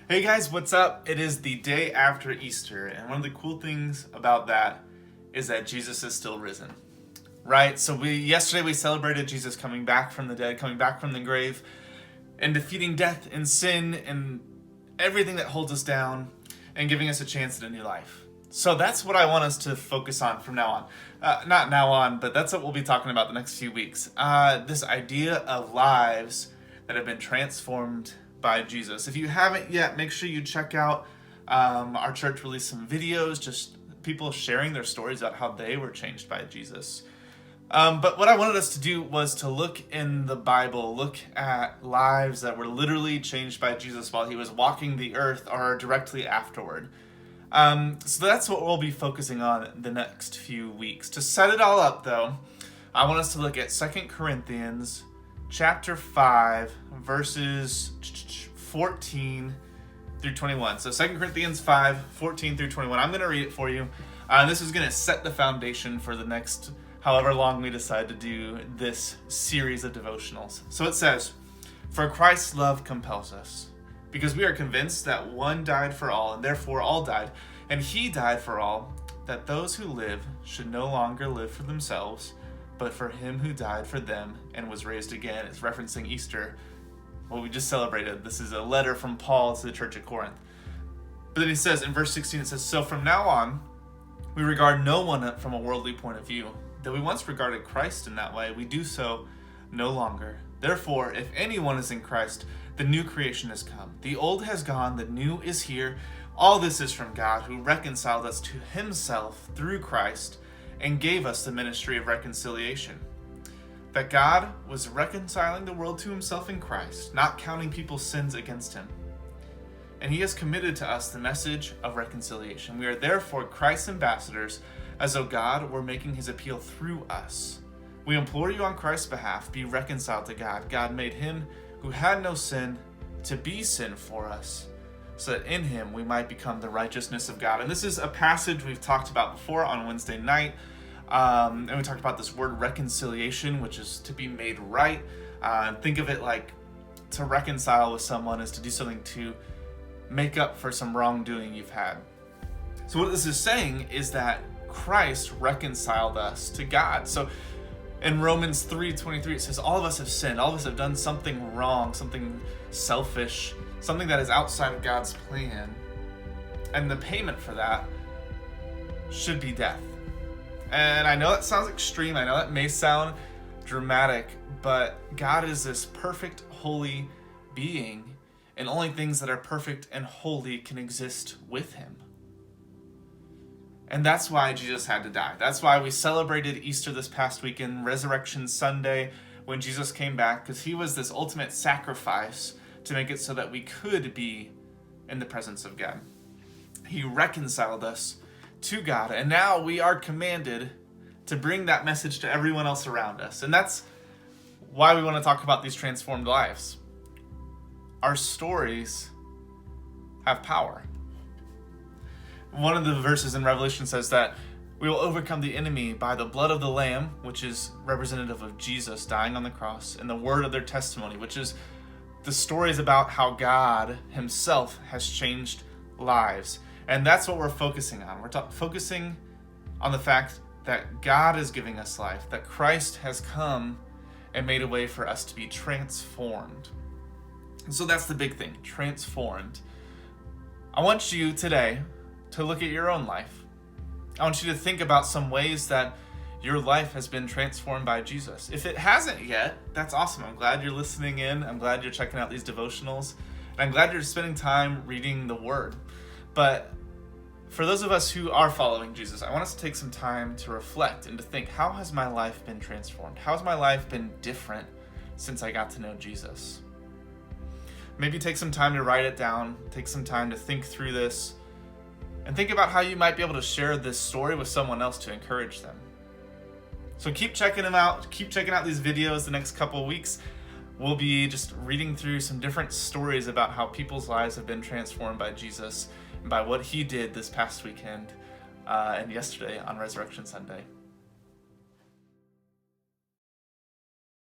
Hey guys, what's up? It is the day after Easter, and one of the cool things about that is that Jesus is still risen. Right? So yesterday we celebrated Jesus coming back from the dead, coming back from the grave, and defeating death and sin and everything that holds us down, and giving us a chance at a new life. So that's what I want us to focus on from now on. Not now on, but that's what we'll be talking about the next few weeks. This idea of lives that have been transformed by Jesus. If you haven't yet, make sure you check out our church released some videos, just people sharing their stories about how they were changed by Jesus. But what I wanted us to do was to look in the Bible, look at lives that were literally changed by Jesus while he was walking the earth or directly afterward. So that's what we'll be focusing on the next few weeks. To set it all up, though, I want us to look at 2 Corinthians chapter 5, verses 14 through 21. So 2 Corinthians 5, 14 through 21. I'm going to read it for you. This is going to set the foundation for the next however long we decide to do this series of devotionals. So it says, "For Christ's love compels us, because we are convinced that one died for all, and therefore all died. And he died for all, that those who live should no longer live for themselves, but for him who died for them and was raised again." It's referencing Easter, what we just celebrated. This is a letter from Paul to the church at Corinth. But then he says in verse 16, it says, "So from now on, we regard no one from a worldly point of view. Though we once regarded Christ in that way, we do so no longer. Therefore, if anyone is in Christ, the new creation has come. The old has gone, the new is here. All this is from God, who reconciled us to himself through Christ and gave us the ministry of reconciliation. That God was reconciling the world to himself in Christ, not counting people's sins against him. And he has committed to us the message of reconciliation. We are therefore Christ's ambassadors, as though God were making his appeal through us. We implore you on Christ's behalf, be reconciled to God. God made him who had no sin to be sin for us, so that in him we might become the righteousness of God." And this is a passage we've talked about before on Wednesday night. And we talked about this word reconciliation, which is to be made right. Think of it like to reconcile with someone is to do something to make up for some wrongdoing you've had. So what this is saying is that Christ reconciled us to God. So in Romans 3:23, it says, all of us have sinned. All of us have done something wrong, something selfish, something that is outside of God's plan. And the payment for that should be death. And I know that sounds extreme. I know that may sound dramatic, but God is this perfect, holy being, and only things that are perfect and holy can exist with him. And that's why Jesus had to die. That's why we celebrated Easter this past weekend, Resurrection Sunday, when Jesus came back, because he was this ultimate sacrifice to make it so that we could be in the presence of God. He reconciled us to God, and now we are commanded to bring that message to everyone else around us. And that's why we want to talk about these transformed lives. Our stories have power. One of the verses in Revelation says that we will overcome the enemy by the blood of the Lamb, which is representative of Jesus dying on the cross, and the word of their testimony, which is the stories about how God himself has changed lives. And that's what we're focusing on. We're focusing on the fact that God is giving us life, that Christ has come and made a way for us to be transformed. And so that's the big thing, transformed. I want you today to look at your own life. I want you to think about some ways that your life has been transformed by Jesus. If it hasn't yet, that's awesome. I'm glad you're listening in. I'm glad you're checking out these devotionals. And I'm glad you're spending time reading the Word. But for those of us who are following Jesus, I want us to take some time to reflect and to think, how has my life been transformed? How has my life been different since I got to know Jesus? Maybe take some time to write it down, take some time to think through this, and think about how you might be able to share this story with someone else to encourage them. So keep checking them out. Keep checking out these videos the next couple of weeks. We'll be just reading through some different stories about how people's lives have been transformed by Jesus and by what he did this past weekend and yesterday on Resurrection Sunday.